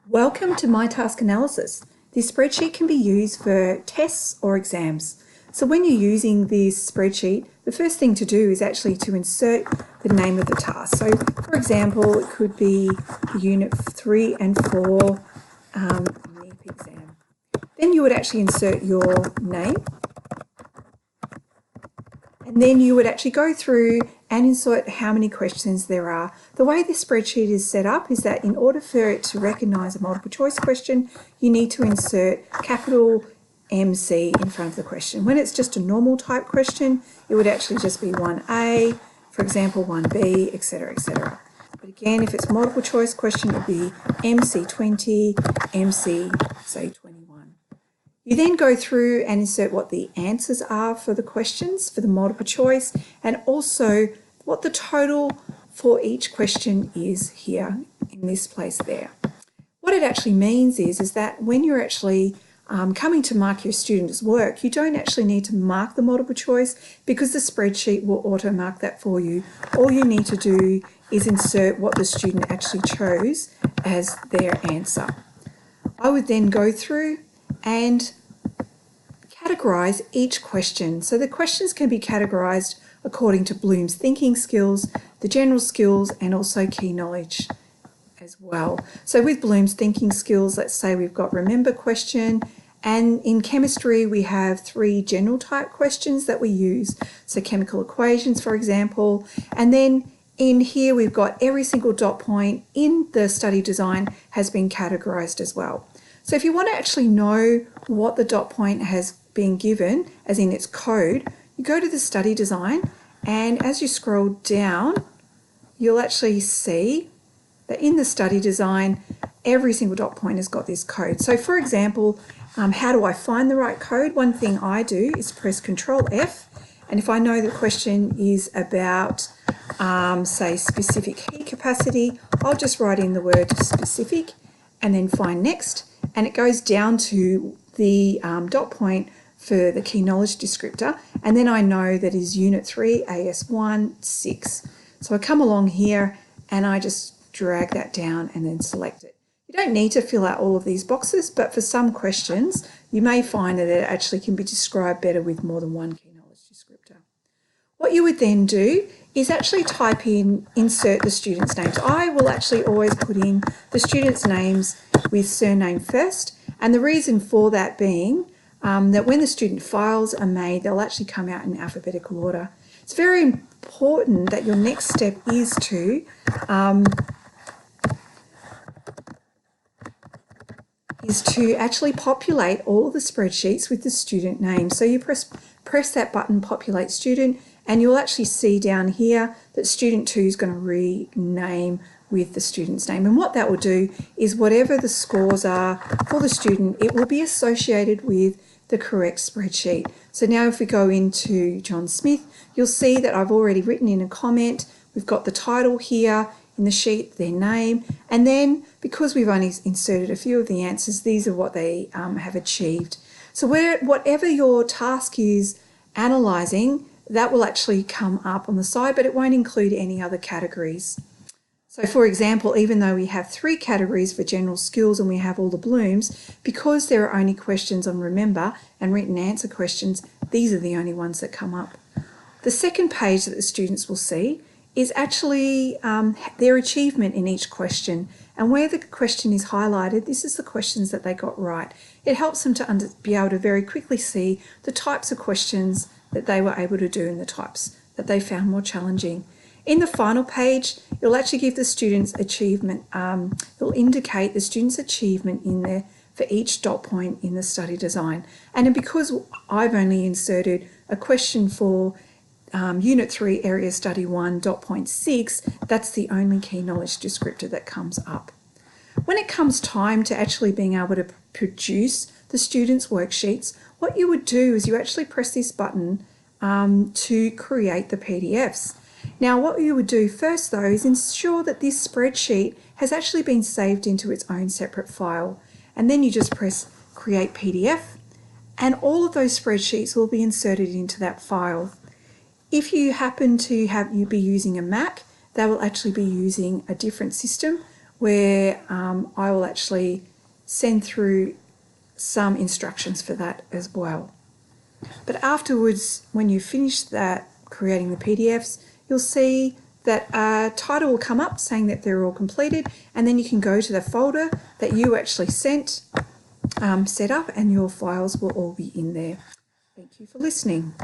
Welcome to MyTaskAnalysis. This spreadsheet can be used for tests or exams. So when you're using this spreadsheet, the first thing to do is actually to insert the name of the task. So for example, it could be Unit 3 and 4 NEEP exam. Then you would actually insert your name. And then you would actually go through and insert how many questions there are. The way this spreadsheet is set up is that in order for it to recognise a multiple choice question, you need to insert capital MC in front of the question. When it's just a normal type question, it would actually just be 1A, for example, 1B, etc., etc. But again, if it's a multiple choice question, it would be MC20, MC, say, 21. You then go through and insert what the answers are for the questions, for the multiple choice, and also what the total for each question is here in this place there. What it actually means is that when you're actually coming to mark your students' work, you don't actually need to mark the multiple choice because the spreadsheet will auto-mark that for you. All you need to do is insert what the student actually chose as their answer. I would then go through and categorise each question. So the questions can be categorised according to Bloom's thinking skills, the general skills, and also key knowledge as well. So with Bloom's thinking skills, let's say we've got remember question, and in chemistry we have 3 general type questions that we use. So chemical equations, for example, and then in here we've got every single dot point in the study design has been categorised as well. So if you want to actually know what the dot point has been given, as in its code, you go to the study design, and as you scroll down, you'll actually see that in the study design, every single dot point has got this code. So for example, how do I find the right code? One thing I do is press Control F, and if I know the question is about, say, specific heat capacity, I'll just write in the word specific and then find next, and it goes down to the dot point for the key knowledge descriptor, and then I know that is Unit 3, AS1, 6. So I come along here and I just drag that down and then select it. You don't need to fill out all of these boxes, but for some questions, you may find that it actually can be described better with more than one key knowledge descriptor. What you would then do is actually type in, insert the students' names. I will actually always put in the students' names with surname first, and the reason for that being that when the student files are made, they'll actually come out in alphabetical order. It's very important that your next step is to actually populate all of the spreadsheets with the student name. So you press that button, populate student, and you'll actually see down here that student 2 is going to rename with the student's name. And what that will do is whatever the scores are for the student, it will be associated with the correct spreadsheet. So now if we go into John Smith, you'll see that I've already written in a comment. We've got the title here in the sheet, their name, and then because we've only inserted a few of the answers, these are what they have achieved. So whatever your task is analysing, that will actually come up on the side, but it won't include any other categories. So for example, even though we have 3 categories for general skills and we have all the Blooms, because there are only questions on remember and written answer questions, these are the only ones that come up. The second page that the students will see is actually their achievement in each question, and where the question is highlighted, this is the questions that they got right. It helps them to be able to very quickly see the types of questions that they were able to do and the types that they found more challenging. In the final page, it'll actually give the students achievement, it'll indicate the student's achievement in there for each dot point in the study design. And because I've only inserted a question for Unit 3, Area Study 1, dot point 6, that's the only key knowledge descriptor that comes up. When it comes time to actually being able to produce the students' worksheets, what you would do is you actually press this button to create the PDFs. Now what you would do first though is ensure that this spreadsheet has actually been saved into its own separate file, and then you just press create PDF and all of those spreadsheets will be inserted into that file. If you happen to be using a Mac, they will actually be using a different system where I will actually send through some instructions for that as well. But afterwards, when you finish that, creating the PDFs, you'll see that a title will come up saying that they're all completed, and then you can go to the folder that you actually set up, and your files will all be in there. Thank you for listening.